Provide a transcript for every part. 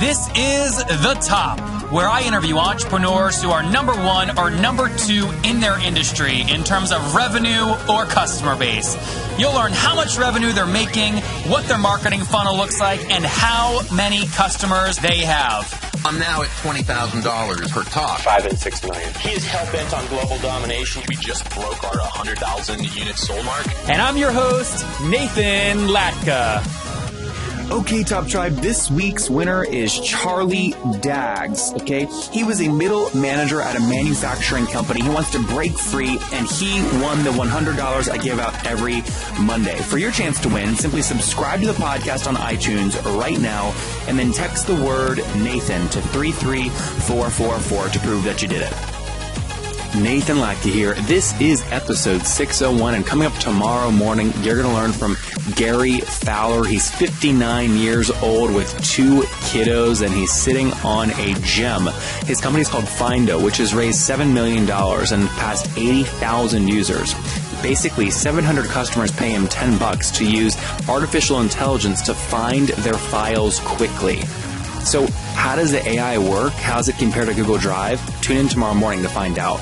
This is The Top, where I interview entrepreneurs who are number one or number two in their industry in terms of revenue or customer base. You'll learn how much revenue they're making, what their marketing funnel looks like, and how many customers they have. I'm now at $20,000 per talk. 5 and 6 million. He is hell-bent on global domination. We just broke our 100,000 unit sold mark. And I'm your host, Nathan Latka. Okay, Top Tribe, this week's winner is Charlie Daggs, okay? He was a middle manager at a manufacturing company. He wants to break free, and he won the $100 I give out every Monday. For your chance to win, simply subscribe to the podcast on iTunes right now, and then text the word Nathan to 33444 to prove that you did it. Nathan Latka here. This is episode 601, and coming up tomorrow morning, you're going to learn from Gary Fowler. He's 59 years old with 2 kiddos, and he's sitting on a gem. His company is called Findo, which has raised $7 million and passed 80,000 users. Basically, 700 customers pay him $10 to use artificial intelligence to find their files quickly. So how does the AI work? How does it compare to Google Drive? Tune in tomorrow morning to find out.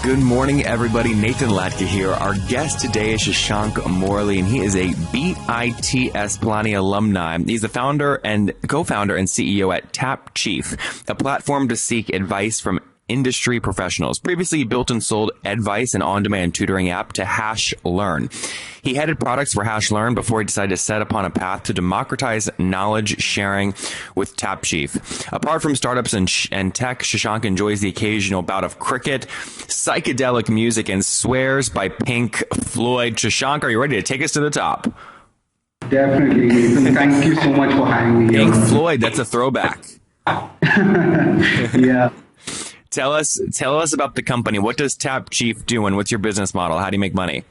Good morning, everybody. Nathan Latka here. Our guest today is Shashank Morley, and he is a BITS Pilani alumni. He's the founder and co-founder and CEO at TapChief, a platform to seek advice from industry professionals. Previously, he built and sold advice and on-demand tutoring app to HashLearn. He headed products for HashLearn before he decided to set upon a path to democratize knowledge sharing with TapChief. Apart from startups and tech, Shashank enjoys the occasional bout of cricket, psychedelic music, and swears by Pink Floyd. Shashank, are you ready to take us to the top? Definitely, Nathan. Thank you so much for having me. Pink Floyd, that's a throwback. Yeah. Tell us about the company. What does TapChief do, and what's your business model? How do you make money?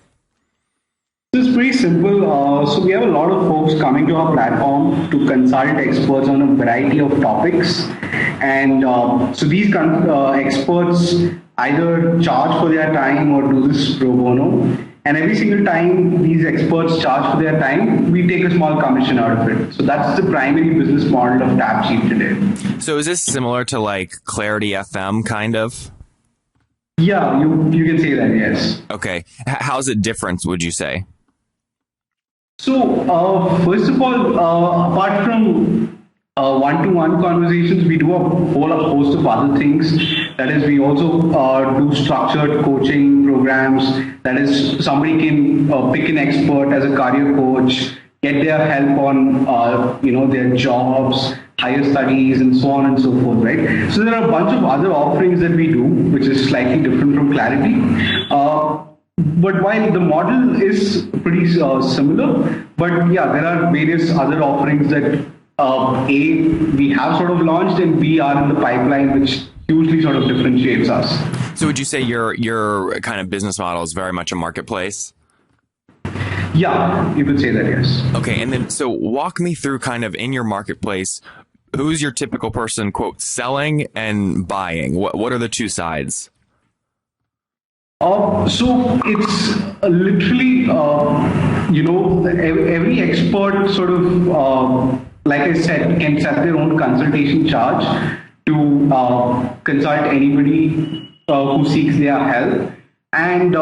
It's pretty simple. So we have a lot of folks coming to our platform to consult experts on a variety of topics. And so these experts either charge for their time or do this pro bono. And every single time these experts charge for their time, we take a small commission out of it. So that's the primary business model of TapChief today. So is this similar to like Clarity FM kind of? Yeah, you can say that, yes. Okay. How's it different, would you say? So, first of all, apart from one-to-one conversations, we do a whole host of other things. That is, we also do structured coaching programs. That is, somebody can pick an expert as a career coach, get their help on their jobs, higher studies, and so on and so forth, right? So there are a bunch of other offerings that we do, which is slightly different from Clarity. But while the model is pretty similar, but yeah, there are various other offerings that we have sort of launched, and B, are in the pipeline, which hugely sort of differentiates us. So would you say your kind of business model is very much a marketplace? Yeah, you could say that, yes. Okay, and then so walk me through kind of in your marketplace, who's your typical person, quote, selling and buying? What are the two sides? So it's literally, every expert sort of, like I said, can set their own consultation charge to consult anybody who seeks their help. And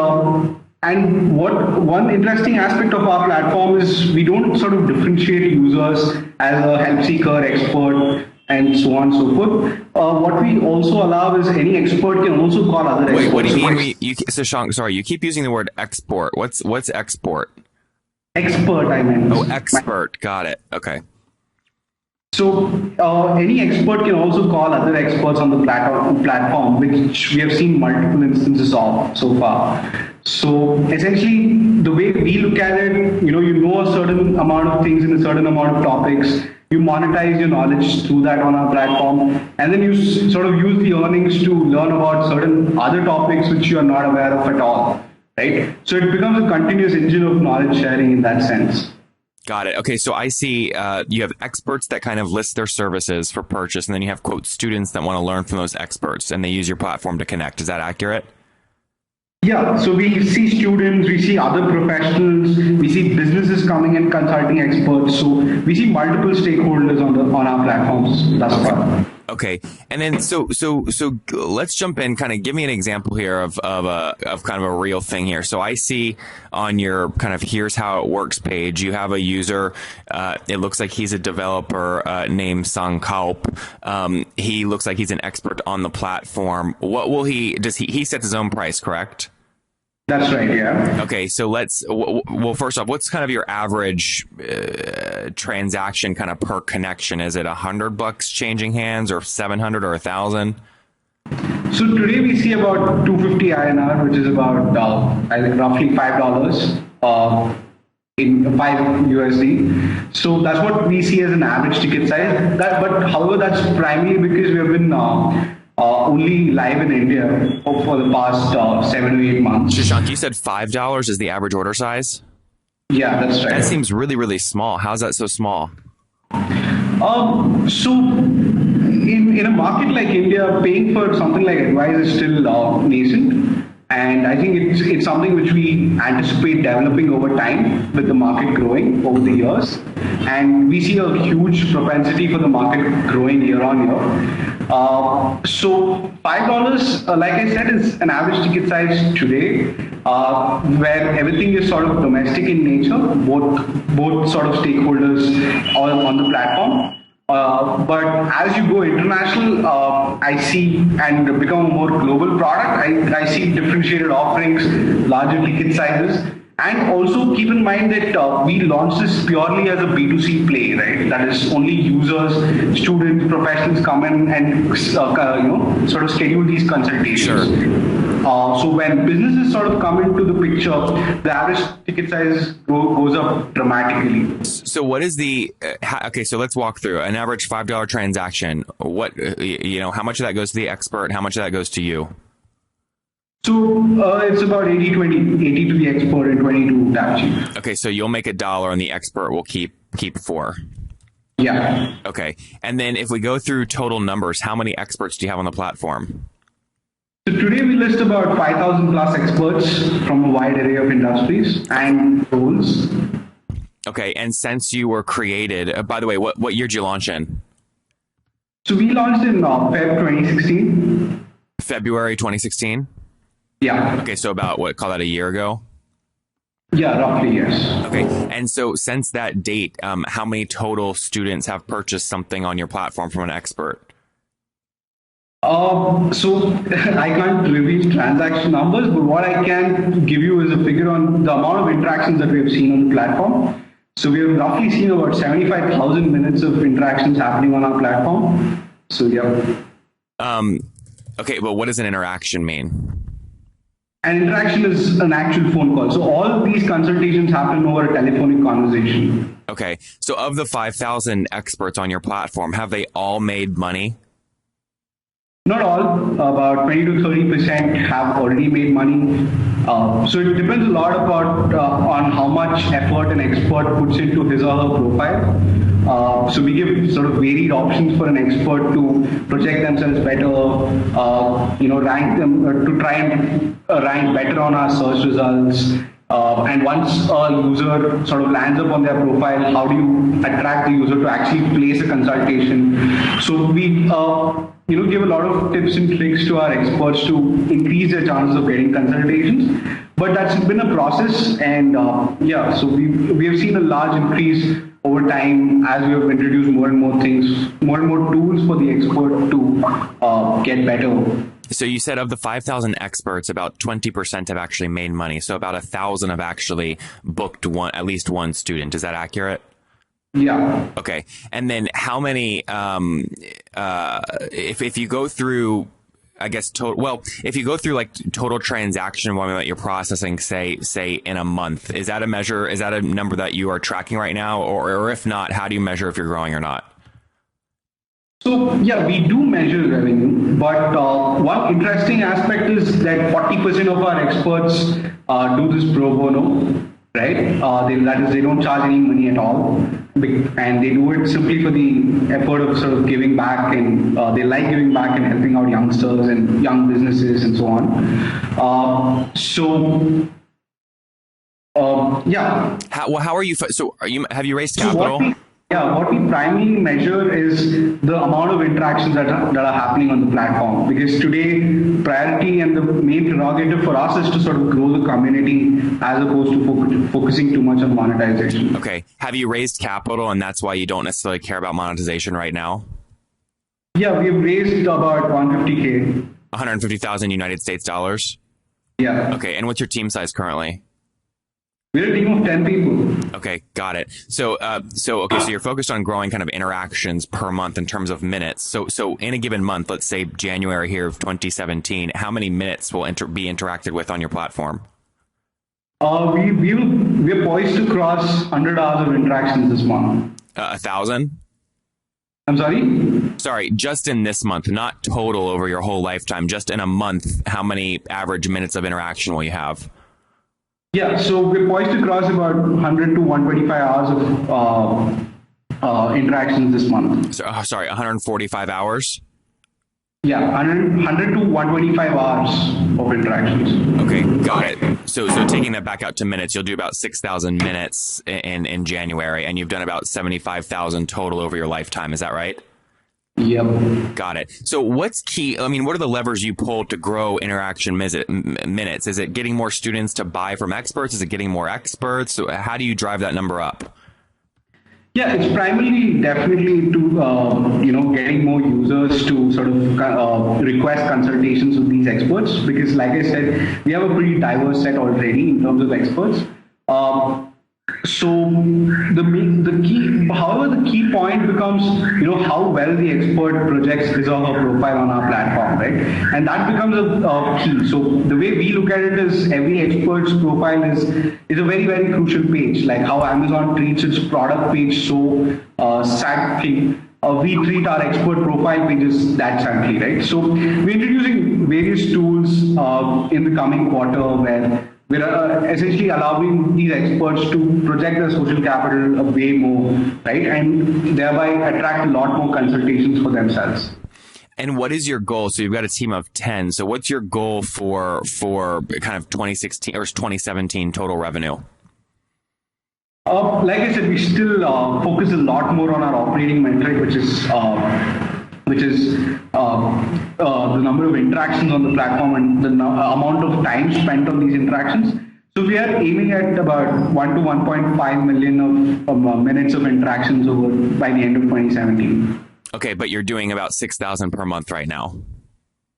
what one interesting aspect of our platform is we don't sort of differentiate users as a help seeker, expert, and so on and so forth. What we also allow is any expert can also call other experts. Wait, what do you mean? Shashank, sorry, you keep using the word export. What's export? Expert, I meant. Oh, expert. Got it. Okay. So any expert can also call other experts on the platform, which we have seen multiple instances of so far. So essentially, the way we look at it, you know a certain amount of things in a certain amount of topics. You monetize your knowledge through that on our platform, and then you sort of use the earnings to learn about certain other topics which you are not aware of at all, right? So it becomes a continuous engine of knowledge sharing in that sense. Got it. Okay, so I see you have experts that kind of list their services for purchase, and then you have, quote, students that want to learn from those experts, and they use your platform to connect. Is that accurate? Yeah, so we see students, we see other professionals, we see businesses coming and consulting experts. So we see multiple stakeholders on our platforms thus far. Okay, and then so let's jump in. Kind of give me an example here of kind of a real thing here. So I see on your kind of here's how it works page, you have a user. It looks like he's a developer named Sankalp. He looks like he's an expert on the platform. What will he sets his own price, correct? That's right, yeah. Okay, so well, first off, what's kind of your average transaction kind of per connection? Is it $100 changing hands, or 700, or 1,000? So today we see about 250 INR, which is about I think roughly $5 in 5 USD. So that's what we see as an average ticket size. But however, that's primarily because we have been only live in India for the past 7 to 8 months. Shashank, you said $5 is the average order size? Yeah, that's right. That seems really, really small. How's that so small? So in a market like India, paying for something like advice is still nascent. And I think it's something which we anticipate developing over time with the market growing over the years. And we see a huge propensity for the market growing year on year. So $5, like I said, is an average ticket size today, where everything is sort of domestic in nature, both sort of stakeholders on the platform. But as you go international, I see, and become a more global product, I see differentiated offerings, larger ticket sizes. And also keep in mind that we launched this purely as a B2C play, right? That is only users, students, professionals come in and sort of schedule these consultations. Sure. So when businesses sort of come into the picture, the average ticket size goes up dramatically. So what is the okay? So let's walk through an average $5 transaction. What how much of that goes to the expert? How much of that goes to you? So it's about 80-20, 80 to the expert and 20 to Tapchi. Okay, so you'll make $1 and the expert will keep $4. Yeah. Okay, and then if we go through total numbers, how many experts do you have on the platform? So today we list about 5,000 plus experts from a wide array of industries and roles. Okay, and since you were created, by the way, what year did you launch in? So we launched in Feb 2016. February 2016? Yeah. Okay, so about call that a year ago? Yeah, roughly, yes. Okay, and so since that date, how many total students have purchased something on your platform from an expert? So I can't reveal transaction numbers, but what I can give you is a figure on the amount of interactions that we have seen on the platform. So we have roughly seen about 75,000 minutes of interactions happening on our platform. So yeah. Okay, but what does an interaction mean? An interaction is an actual phone call. So all of these consultations happen over a telephonic conversation. Okay, so of the 5,000 experts on your platform, have they all made money? Not all, about 20 to 30% have already made money. So it depends a lot about on how much effort an expert puts into his or her profile. So we give sort of varied options for an expert to project themselves better, rank them, to try and rank better on our search results. And once a user sort of lands up on their profile, how do you attract the user to actually place a consultation? So we give a lot of tips and tricks to our experts to increase their chances of getting consultations. But that's been a process, and so we have seen a large increase over time as we have introduced more and more things, more and more tools for the expert to get better. So you said of the 5,000 experts, about 20% have actually made money. So about 1,000 have actually booked at least one student. Is that accurate? Yeah. Okay. And then how many, if you go through, I guess, if you go through like total transaction volume that you're processing, say in a month, is that a number that you are tracking right now? Or if not, how do you measure if you're growing or not? So yeah, we do measure revenue, but one interesting aspect is that 40% of our experts do this pro bono. right? That is, they don't charge any money at all, and they do it simply for the effort of sort of giving back, and they like giving back and helping out youngsters and young businesses and so on. Yeah. How are you? So have you raised So capital? what we primarily measure is the amount of interactions that are happening on the platform. Because today, priority and the main prerogative for us is to sort of grow the community as opposed to focusing too much on monetization. Okay. Have you raised capital, and that's why you don't necessarily care about monetization right now? Yeah, we've raised about 150K. 150,000 United States dollars. Yeah. Okay. And what's your team size currently? We're a team of 10 people. Okay, got it. So you're focused on growing kind of interactions per month in terms of minutes. So in a given month, let's say January here of 2017, how many minutes will be interacted with on your platform? We're poised to cross 100 hours of interactions this month. 1,000? I'm sorry? Sorry, just in this month, not total over your whole lifetime. Just in a month, how many average minutes of interaction will you have? Yeah, so we're poised to cross about 100 to 125 hours of interactions this month. So, sorry, 145 hours? Yeah, 100 to 125 hours of interactions. Okay, got it. So taking that back out to minutes, you'll do about 6,000 minutes in January, and you've done about 75,000 total over your lifetime. Is that right? Yep. Got it. So what's key? I mean, what are the levers you pull to grow interaction minutes? Is it getting more students to buy from experts? Is it getting more experts? So how do you drive that number up? Yeah, it's primarily definitely to, getting more users to sort of request consultations with these experts, because like I said, we have a pretty diverse set already in terms of experts. So the key point becomes, how well the expert projects his or her profile on our platform, right? And that becomes a key. So the way we look at it is every expert's profile is a very, very crucial page, like how Amazon treats its product page so saintly. We treat our expert profile pages that saintly, right? So we're introducing various tools in the coming quarter where we're essentially allowing these experts to project their social capital a way more, right? And thereby attract a lot more consultations for themselves. And what is your goal? So you've got a team of 10. So what's your goal for kind of 2016 or 2017 total revenue? Like I said, we still focus a lot more on our operating metric, which is the number of interactions on the platform and the amount of time spent on these interactions. So we are aiming at about 1 to 1.5 million of minutes of interactions by the end of 2017. Okay, but you're doing about 6,000 per month right now.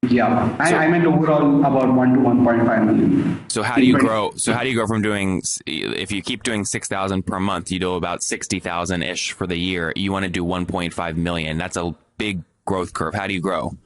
Yeah, I meant overall about 1 to 1.5 million. So how do you grow? So how do you go from doing, if you keep doing 6,000 per month, you do about 60,000 ish for the year. You want to do 1.5 million. That's a big growth curve. How do you grow?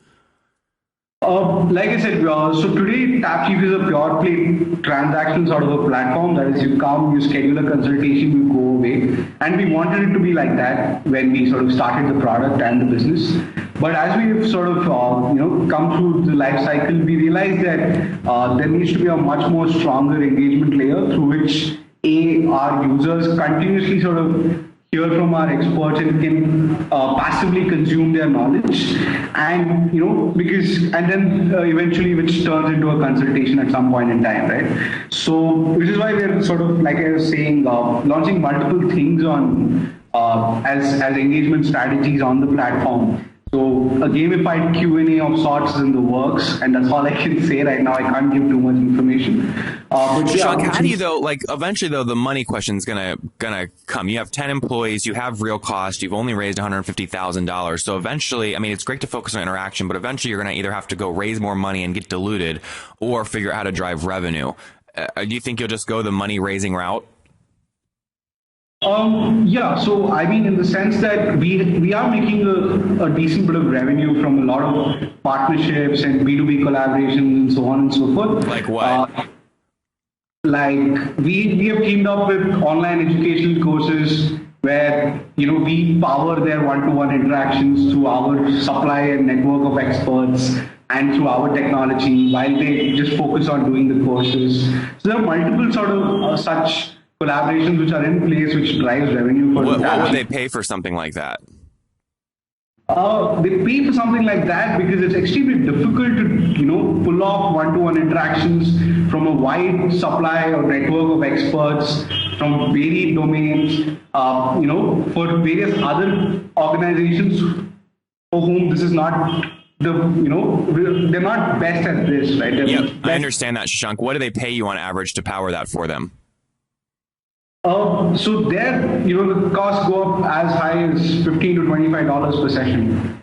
Like I said, so today TapChief is a pure play transaction sort of a platform. That is, you come, you schedule a consultation, you go away. And we wanted it to be like that when we sort of started the product and the business. But as we've sort of come through the life cycle, we realized that there needs to be a much more stronger engagement layer through which our users continuously sort of hear from our experts and can passively consume their knowledge, and then eventually which turns into a consultation at some point in time, right? So which is why we're sort of, like I was saying, launching multiple things on as engagement strategies on the platform. So a gamified Q&A of sorts is in the works, and that's all I can say right now. I can't give too much information. But Shashank, how do you eventually the money question is gonna come. You have 10 employees, you have real cost, you've only raised $150,000. So eventually, I mean, it's great to focus on interaction, but eventually you're gonna either have to go raise more money and get diluted, or figure out how to drive revenue. Do you think you'll just go the money raising route? Yeah, so I mean, in the sense that we are making a decent bit of revenue from a lot of partnerships and B2B collaborations and so on and so forth. Like what? Like we have teamed up with online educational courses where we power their one-to-one interactions through our supply and network of experts and through our technology, while they just focus on doing the courses. So there are multiple sort of such collaborations which are in place which drives revenue for What the would they pay for something like that? They pay for something like that because it's extremely difficult to, pull off one-to-one interactions from a wide supply or network of experts from varied domains, for various other organizations for whom this is not they're not best at this, right? Yeah, I understand that, Shashank. What do they pay you on average to power that for them? So there, the costs go up as high as $15 to $25 per session.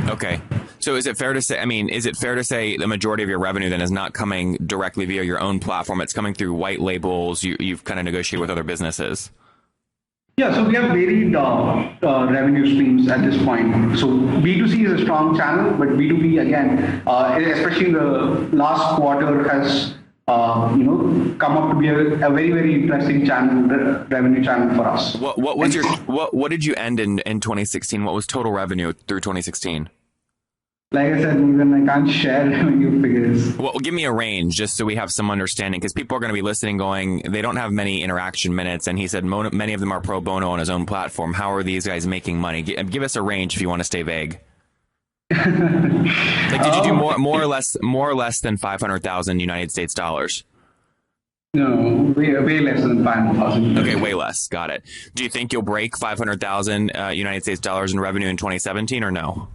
Okay. So is it fair to say, the majority of your revenue then is not coming directly via your own platform? It's coming through white labels. You've kind of negotiated with other businesses. Yeah, so we have varied revenue streams at this point. So B2C is a strong channel, but B2B, again, especially in the last quarter, has come up to be a very, very interesting channel, revenue channel for us. What did you end in 2016? What was total revenue through 2016? Like I said, even I can't share revenue figures. Well, give me a range just so we have some understanding, because people are going to be listening going, they don't have many interaction minutes. And he said many of them are pro bono on his own platform. How are these guys making money? Give us a range if you want to stay vague. Like, did you do more or less than 500,000 United States dollars? No, way less than 500,000. Okay, way less. Got it. Do you think you'll break 500,000 United States dollars in revenue in 2017 or no?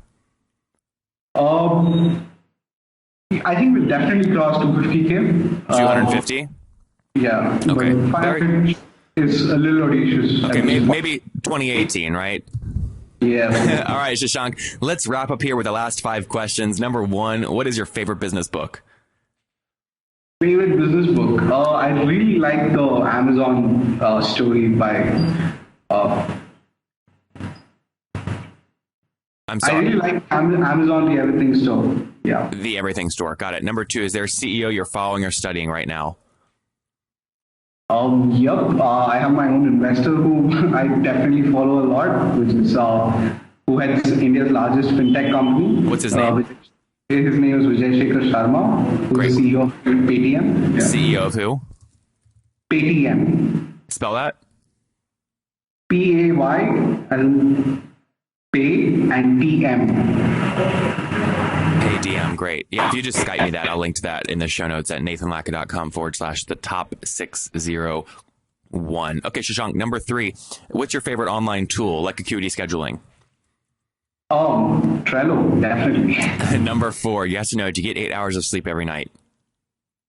I think we'll definitely cross 250K. 250? Yeah. Okay. 500 is a little audacious. Okay, maybe 2018, right? Yeah. All right, Shashank, let's wrap up here with the last 5 questions. Number 1, what is your favorite business book? Favorite business book? I really like the Amazon story by... I'm sorry. I really like Amazon, the Everything Store. Yeah. The Everything Store. Got it. Number 2, is there a CEO you're following or studying right now? Yep. I have my own investor who I definitely follow a lot, which is who heads India's largest fintech company. What's his name? His name is Vijay Shekhar Sharma, who's the CEO of Paytm. Yeah. CEO of who? Paytm. Spell that? Pay and Pay and TM. Paytm, great. Yeah, if you just Skype me that, I'll link to that in the show notes at nathanlatka.com/the top601. Okay, Shashank, number 3, what's your favorite online tool, like Acuity Scheduling? Trello, definitely. Number 4, yes or no, do you get 8 hours of sleep every night?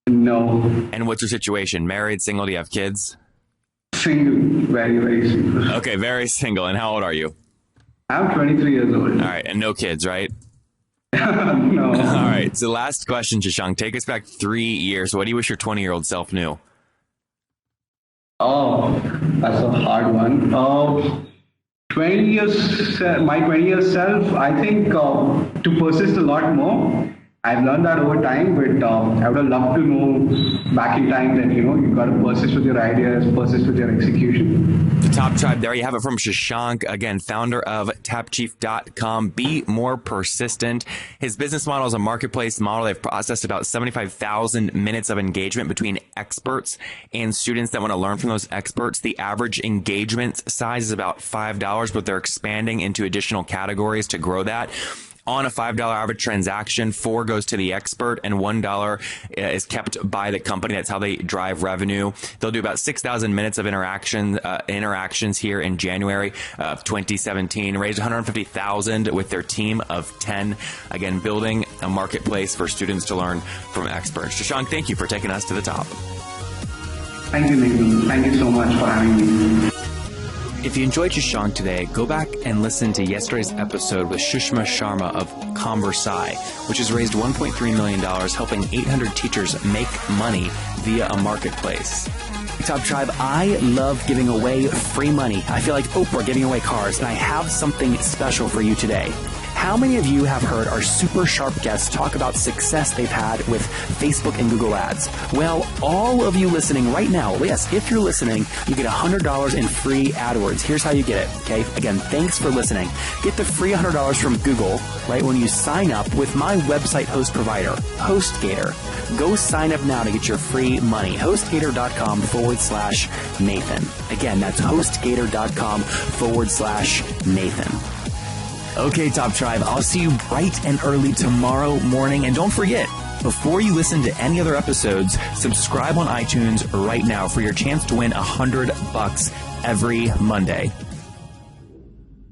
No. And what's your situation? Married, single, do you have kids? Single, very, very single. Okay, very single. And how old are you? I'm 23 years old. All right, and no kids, right? No. All right, so last question, Shashank. Take us back 3 years. What do you wish your 20-year-old self knew? Oh, that's a hard one. 20 years, my 20-year self, I think to persist a lot more. I've learned that over time, but I would have loved to know back in time that, you've got to persist with your ideas, persist with your execution. The Top Tribe, there you have it from Shashank, again, founder of TapChief.com. Be more persistent. His business model is a marketplace model. They've processed about 75,000 minutes of engagement between experts and students that want to learn from those experts. The average engagement size is about $5, but they're expanding into additional categories to grow that. On a $5 average transaction, $4 goes to the expert and $1 is kept by the company. That's how they drive revenue. They'll do about 6,000 minutes of interactions here in January of 2017. Raised $150,000 with their team of 10. Again, building a marketplace for students to learn from experts. Shashank, thank you for taking us to the top. Thank you, Nathan. Thank you so much for having me. If you enjoyed Shashank today, go back and listen to yesterday's episode with Shushma Sharma of Conversai, which has raised $1.3 million, helping 800 teachers make money via a marketplace. Top Tribe, I love giving away free money. I feel like Oprah giving away cars, and I have something special for you today. How many of you have heard our super sharp guests talk about success they've had with Facebook and Google Ads? Well, all of you listening right now, yes, if you're listening, you get $100 in free AdWords. Here's how you get it, okay? Again, thanks for listening. Get the free $100 from Google, right, when you sign up with my website host provider, HostGator. Go sign up now to get your free money. HostGator.com/Nathan. Again, that's HostGator.com/Nathan. Okay, Top Tribe, I'll see you bright and early tomorrow morning. And don't forget, before you listen to any other episodes, subscribe on iTunes right now for your chance to win $100 every Monday.